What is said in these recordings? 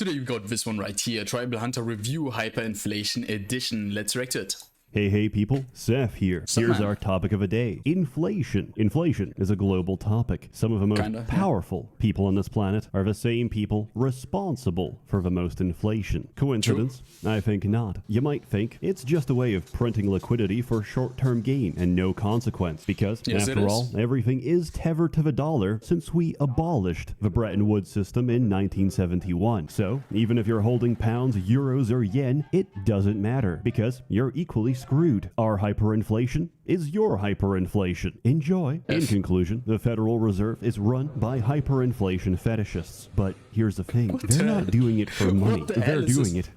Today we got this one right here, Tribal Hunter Review Hyperinflation Edition. Let's react to it. Hey people, Seth here. Here's our topic of the day. Inflation. Inflation is a global topic. Some of the most powerful people on this planet are the same people responsible for the most inflation. Coincidence? True. I think not. You might think it's just a way of printing liquidity for short-term gain and no consequence, because after all, everything is tethered to the dollar since we abolished the Bretton Woods system in 1971. So even if you're holding pounds, euros, or yen, it doesn't matter because you're equally screwed. Our hyperinflation is your hyperinflation. Enjoy. In conclusion, the Federal Reserve is run by hyperinflation fetishists. But here's the thing, they're not doing it for money. They're doing it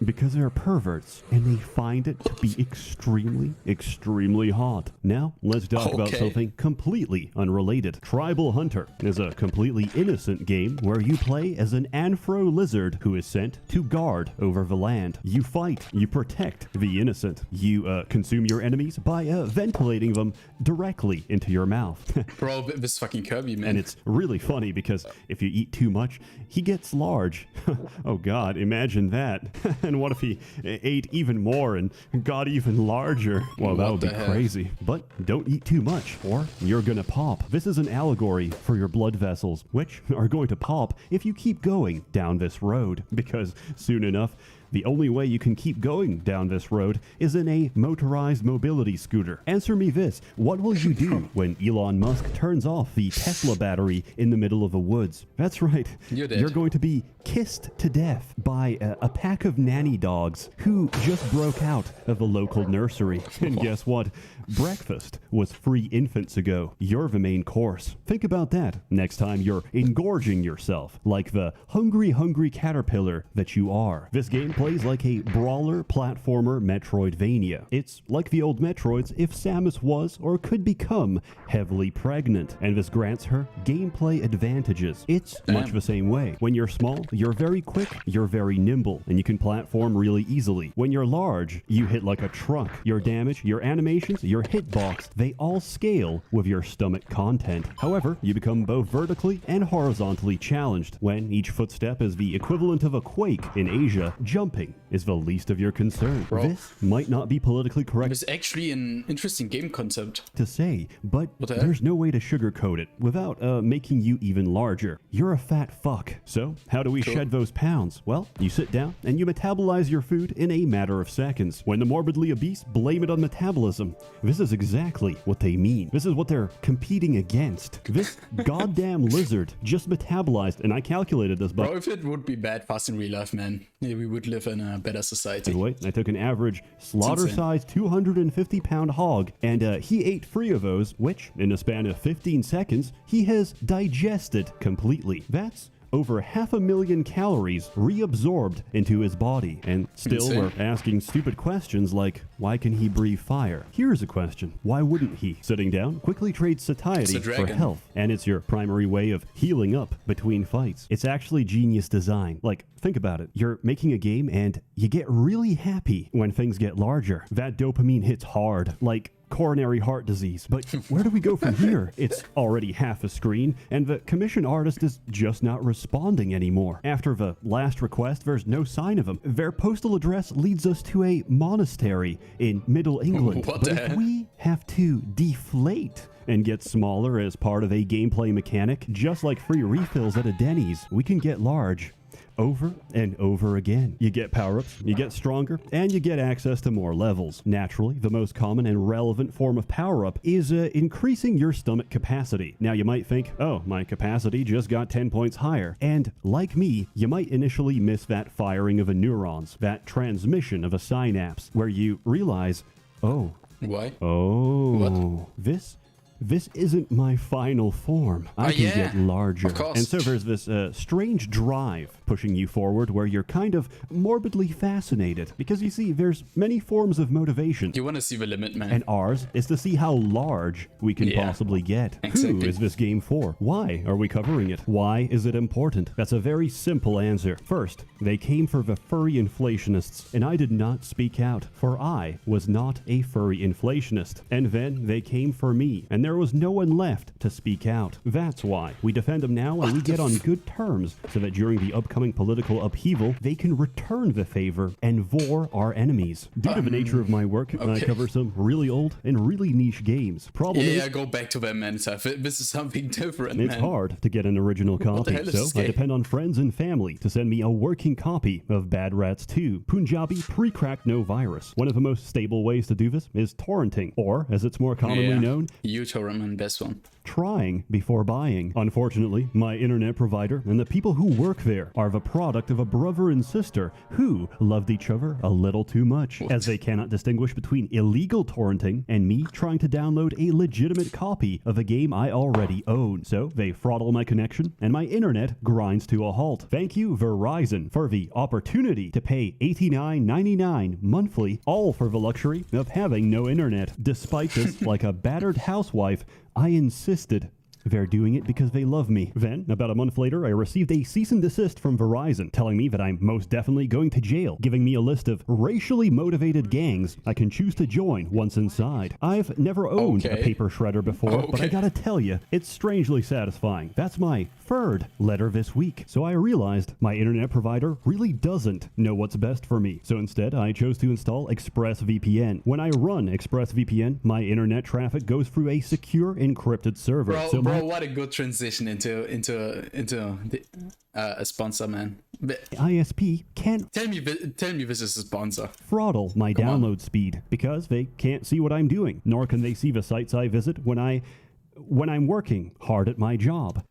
because they're perverts, and they find it to be extremely hot. Now, let's talk about something completely unrelated. Tribal Hunter is a completely innocent game where you play as an anthro lizard who is sent to guard over the land. You fight, you protect the innocent. You consume your enemies by ventilating them directly into your mouth. Bro, this fucking Kirby, man. And it's really funny because if you eat too much, he gets large. Oh god, imagine that. And what if he ate even more and got even larger? Well, that would be crazy. But don't eat too much or you're gonna pop. This is an allegory for your blood vessels, which are going to pop if you keep going down this road, because soon enough, the only way you can keep going down this road is in a motorized mobility scooter. Answer me this, what will you do when Elon Musk turns off the Tesla battery in the middle of the woods? That's right, you're going to be kissed to death by a pack of nanny dogs who just broke out of the local nursery. And guess what? Breakfast was free infants ago. You're the main course. Think about that next time you're engorging yourself like the hungry caterpillar that you are. This game plays like a brawler platformer Metroidvania. It's like the old Metroids if Samus was or could become heavily pregnant, and this grants her gameplay advantages. It's much the same way. When you're small, you're very quick, you're very nimble, and you can platform really easily. When you're large, you hit like a truck. Your damage, your animations, your hitbox, they all scale with your stomach content. However, you become both vertically and horizontally challenged when each footstep is the equivalent of a quake in Asia. Jumping is the least of your concern. Bro, this might not be politically correct. It's actually an interesting game concept to say, but there's no way to sugarcoat it without making you even larger. You're a fat fuck. So how do we shed those pounds? Well, you sit down and you metabolize your food in a matter of seconds. When the morbidly obese blame it on metabolism, this is exactly what they mean. This is what they're competing against. This goddamn lizard just metabolized, and I calculated this, but bro, if it would be bad fast in real life, man, we would live in a better society. Anyway, I took an average slaughter-sized 250-pound hog, and he ate 3 of those, which, in a span of 15 seconds, he has digested completely. That's over 500,000 calories reabsorbed into his body. And still we're asking stupid questions like, why can he breathe fire? Here's a question. Why wouldn't he? Sitting down quickly trades satiety for health, and it's your primary way of healing up between fights. It's actually genius design. Like, think about it. You're making a game and you get really happy when things get larger. That dopamine hits hard, like coronary heart disease. But where do we go from here? It's already half a screen, and the commission artist is just not responding anymore. After the last request, there's no sign of him. Their postal address leads us to a monastery in Middle England. But if we have to deflate and get smaller as part of a gameplay mechanic, just like free refills at a Denny's, we can get large over and over again. You get power-ups, you get stronger, and you get access to more levels. Naturally, the most common and relevant form of power-up is increasing your stomach capacity. Now you might think, oh, my capacity just got 10 points higher. And like me, you might initially miss that firing of a neurons, that transmission of a synapse, where you realize, oh. Why? Oh. What? This isn't my final form. I can get larger. Of course. And so there's this strange drive pushing you forward where you're kind of morbidly fascinated. Because you see, there's many forms of motivation. You want to see the limit, man. And ours is to see how large we can possibly get. Exactly. Who is this game for? Why are we covering it? Why is it important? That's a very simple answer. First, they came for the furry inflationists, and I did not speak out, for I was not a furry inflationist. And then they came for me, and there was no one left to speak out. That's why we defend them now and we get on good terms so that during the upcoming political upheaval, they can return the favor and vor our enemies. Due to the nature of my work, I cover some really old and really niche games. Problem is, go back to that, man. This is something different, man. It's hard to get an original copy, so I depend on friends and family to send me a working copy of Bad Rats 2, Punjabi pre-cracked no virus. One of the most stable ways to do this is torrenting, or as it's more commonly known, uTorrent, best one. Trying before buying. Unfortunately, my internet provider and the people who work there are the product of a brother and sister who loved each other a little too much, as they cannot distinguish between illegal torrenting and me trying to download a legitimate copy of a game I already own. So they throttle my connection and my internet grinds to a halt. Thank you, Verizon, for the opportunity to pay $89.99 monthly, all for the luxury of having no internet. Despite this, like a battered housewife, I insisted. They're doing it because they love me. Then, about a month later, I received a cease and desist from Verizon, telling me that I'm most definitely going to jail, giving me a list of racially motivated gangs I can choose to join once inside. I've never owned a paper shredder before, but I gotta tell you, it's strangely satisfying. That's my third letter this week. So I realized my internet provider really doesn't know what's best for me. So instead, I chose to install ExpressVPN. When I run ExpressVPN, my internet traffic goes through a secure encrypted server. Bro, what a good transition into a sponsor, man. ISP can't tell me this is a sponsor. Throttle my download speed because they can't see what I'm doing, nor can they see the sites I visit when I'm working hard at my job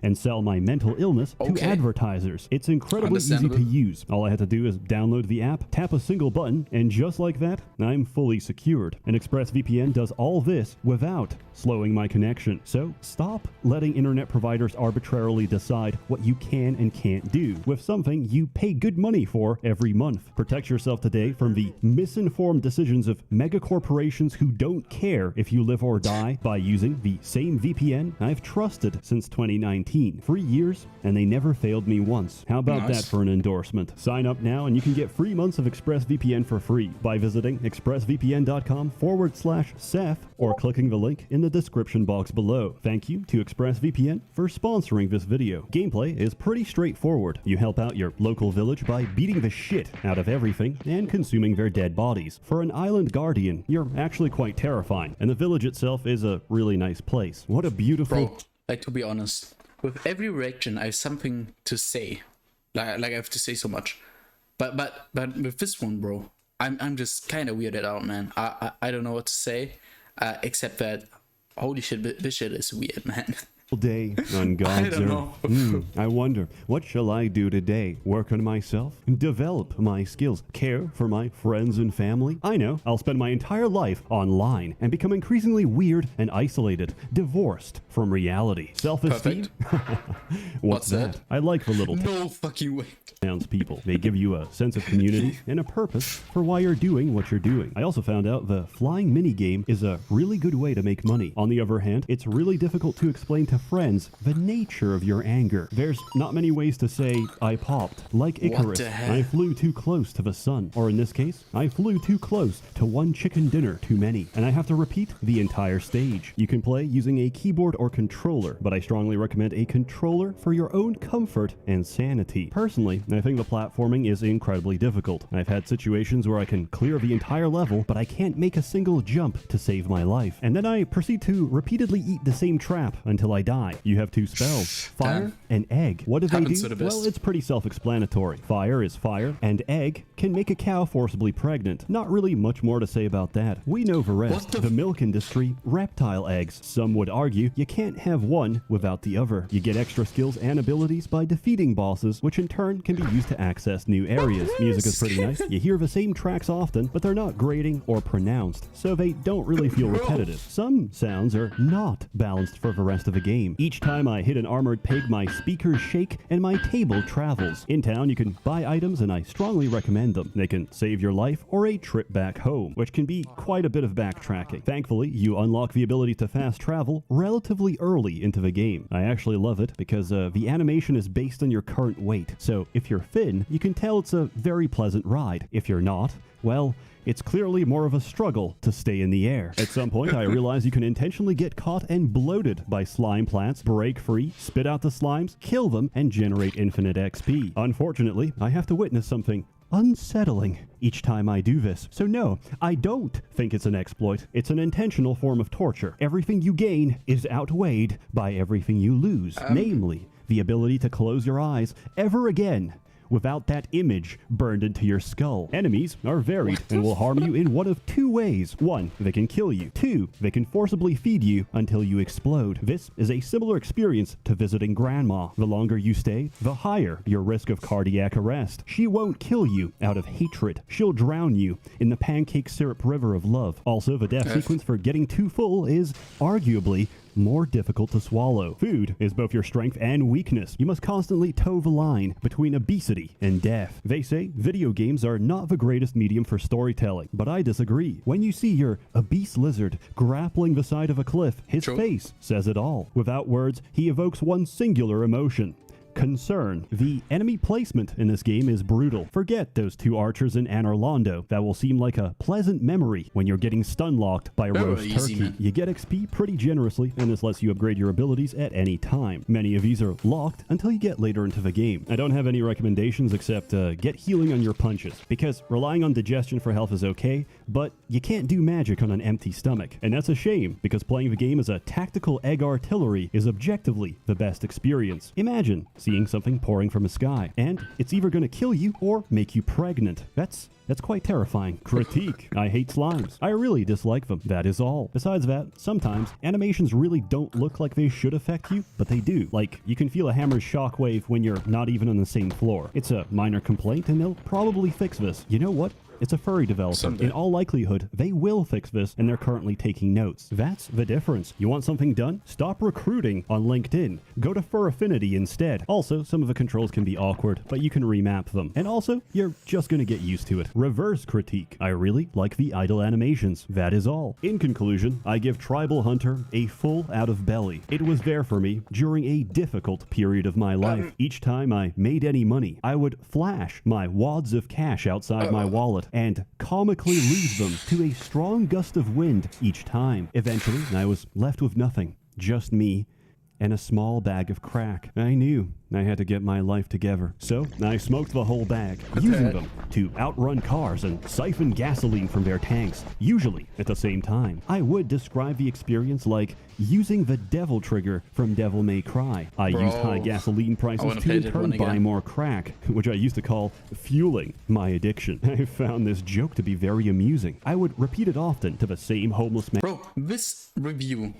and sell my mental illness to advertisers. It's incredibly easy to use. All I had to do is download the app, tap a single button, and just like that, I'm fully secured. And ExpressVPN does all this without slowing my connection. So stop letting internet providers arbitrarily decide what you can and can't do with something you pay good money for every month. Protect yourself today from the misinformed decisions of mega corporations who don't care if you live or die by using the same VPN I've trusted since 2019. 3 years, and they never failed me once. How about that for an endorsement? Sign up now and you can get 3 months of ExpressVPN for free by visiting expressvpn.com/Seth or clicking the link in the description box below. Thank you to ExpressVPN for sponsoring this video. Gameplay is pretty straightforward. You help out your local village by beating the shit out of everything and consuming their dead bodies. For an island guardian, you're actually quite terrifying, and the village itself is a really nice place. What a beautiful... Bro, like, to be honest, with every reaction I have something to say, like I have to say so much, but with this one, bro, I'm just kind of weirded out, man. I don't know what to say, except that holy shit, this shit is weird, man. Day on God's earth. I wonder, what shall I do today? Work on myself? Develop my skills? Care for my friends and family? I know, I'll spend my entire life online and become increasingly weird and isolated, divorced from reality. Self-esteem? What's that? I like the little... No fucking way. People. They give you a sense of community and a purpose for why you're doing what you're doing. I also found out the flying minigame is a really good way to make money. On the other hand, it's really difficult to explain to friends the nature of your anger. There's not many ways to say, I popped. Like Icarus, I flew too close to the sun. Or in this case, I flew too close to one chicken dinner too many. And I have to repeat the entire stage. You can play using a keyboard or controller, but I strongly recommend a controller for your own comfort and sanity. Personally, I think the platforming is incredibly difficult. I've had situations where I can clear the entire level, but I can't make a single jump to save my life. And then I proceed to repeatedly eat the same trap until I die. You have two spells, fire and egg. What do they do? Well, it's pretty self-explanatory. Fire is fire, and egg can make a cow forcibly pregnant. Not really much more to say about that. We know the rest. The milk industry, reptile eggs. Some would argue you can't have one without the other. You get extra skills and abilities by defeating bosses, which in turn can be used to access new areas. Music is pretty nice. You hear the same tracks often, but they're not grating or pronounced, so they don't really feel repetitive. Some sounds are not balanced for the rest of the game. Each time I hit an armored pig, my speakers shake and my table travels. In town, you can buy items, and I strongly recommend them. They can save your life or a trip back home, which can be quite a bit of backtracking. Thankfully, you unlock the ability to fast travel relatively early into the game. I actually love it because the animation is based on your current weight, so if you're thin, you can tell it's a very pleasant ride. If you're not, well, it's clearly more of a struggle to stay in the air. At some point, I realized you can intentionally get caught and bloated by slime plants, break free, spit out the slimes, kill them, and generate infinite XP. Unfortunately, I have to witness something unsettling each time I do this. So no, I don't think it's an exploit. It's an intentional form of torture. Everything you gain is outweighed by everything you lose, namely the ability to close your eyes ever again without that image burned into your skull. Enemies are varied and will harm you in one of two ways. One, they can kill you. Two, they can forcibly feed you until you explode. This is a similar experience to visiting grandma. The longer you stay, the higher your risk of cardiac arrest. She won't kill you out of hatred. She'll drown you in the pancake syrup river of love. Also, the death sequence for getting too full is arguably more difficult to swallow. Food is both your strength and weakness. You must constantly toe the line between obesity and death. They say video games are not the greatest medium for storytelling, but I disagree. When you see your obese lizard grappling the side of a cliff, his face says it all. Without words, he evokes one singular emotion: concern. The enemy placement in this game is brutal. Forget those two archers in Anor Londo. That will seem like a pleasant memory when you're getting stun-locked by a roast turkey. You get XP pretty generously, and this lets you upgrade your abilities at any time. Many of these are locked until you get later into the game. I don't have any recommendations except get healing on your punches, because relying on digestion for health is okay, but you can't do magic on an empty stomach. And that's a shame, because playing the game as a tactical egg artillery is objectively the best experience. Imagine seeing something pouring from the sky, and it's either going to kill you or make you pregnant. That's quite terrifying. Critique: I hate slimes. I really dislike them. That is all. Besides that, sometimes animations really don't look like they should affect you, but they do. Like, you can feel a hammer's shockwave when you're not even on the same floor. It's a minor complaint, and they'll probably fix this. You know what? It's a furry developer. Someday. In all likelihood, they will fix this, and they're currently taking notes. That's the difference. You want something done? Stop recruiting on LinkedIn. Go to Fur Affinity instead. Also, some of the controls can be awkward, but you can remap them. And also, you're just gonna get used to it. Reverse critique: I really like the idle animations. That is all. In conclusion, I give Tribal Hunter a full out of belly. It was there for me during a difficult period of my life. Each time I made any money, I would flash my wads of cash outside my wallet and comically lose them to a strong gust of wind each time. Eventually, I was left with nothing, just me and a small bag of crack. I knew I had to get my life together, so I smoked the whole bag, using them to outrun cars and siphon gasoline from their tanks, usually at the same time. I would describe the experience like using the devil trigger from Devil May Cry. I used high gasoline prices to in turn buy more crack, which I used to call fueling my addiction. I found this joke to be very amusing. I would repeat it often to the same homeless man. Bro, this review,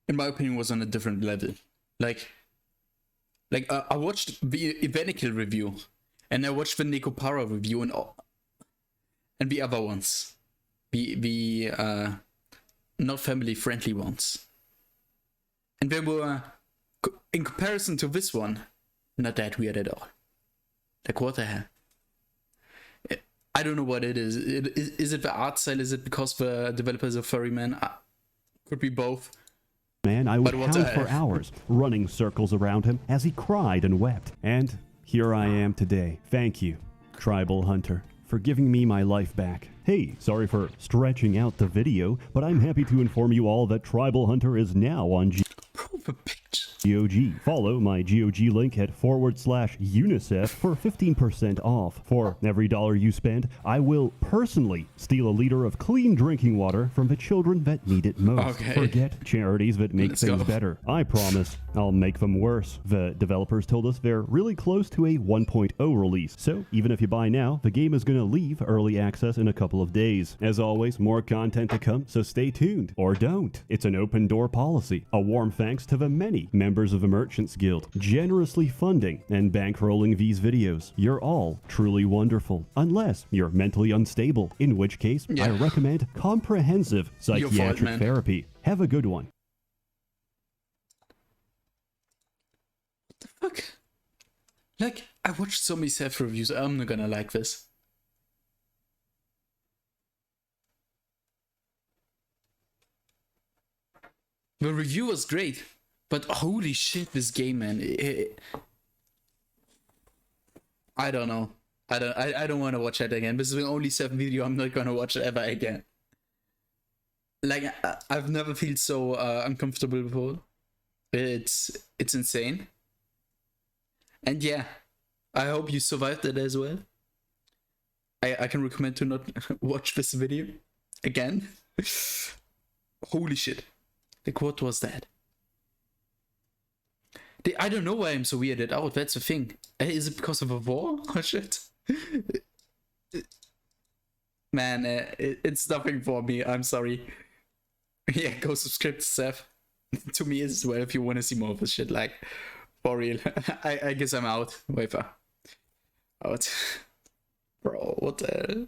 in my opinion, was on a different level. Like I watched the Evenical review, and I watched the Nekopara review, and the other ones, the not family friendly ones, and they were, in comparison to this one, not that weird at all. Like, what the hell? I don't know what it is. Is it the art style? Is it because the developers are furry men? Could be both. Man, I would hound for hours, running circles around him as he cried and wept. And here I am today. Thank you, Tribal Hunter, for giving me my life back. Hey, sorry for stretching out the video, but I'm happy to inform you all that Tribal Hunter is now on GOG. Follow my GOG link at /UNICEF for 15% off. For every dollar you spend, I will personally steal a liter of clean drinking water from the children that need it most. Okay. Forget charities that make things better. I promise I'll make them worse. The developers told us they're really close to a 1.0 release, so even if you buy now, the game is going to leave early access in a couple of days. As always, more content to come, so stay tuned. Or don't. It's an open door policy. A warm thanks to the many members of the Merchants Guild, generously funding and bankrolling these videos. You're all truly wonderful, unless you're mentally unstable, in which case I recommend comprehensive psychiatric therapy. Have a good one. What the fuck? Like, I watched so many Seth reviews, I'm not gonna like this. The review was great. But holy shit, this game, man. I don't know. I don't want to watch that again. This is the only 7 video I'm not gonna watch ever again. Like I've never felt so uncomfortable before. It's insane. And yeah, I hope you survived it as well. I can recommend to not watch this video again. Holy shit. Like, what was that? I don't know why I'm so weirded out. That's the thing. Is it because of a war? Oh shit. Man, it's nothing for me. I'm sorry. Yeah, go subscribe to Seth. To me as well if you want to see more of this shit. Like, for real. I guess I'm out. Wafer. Out. Bro, what the hell?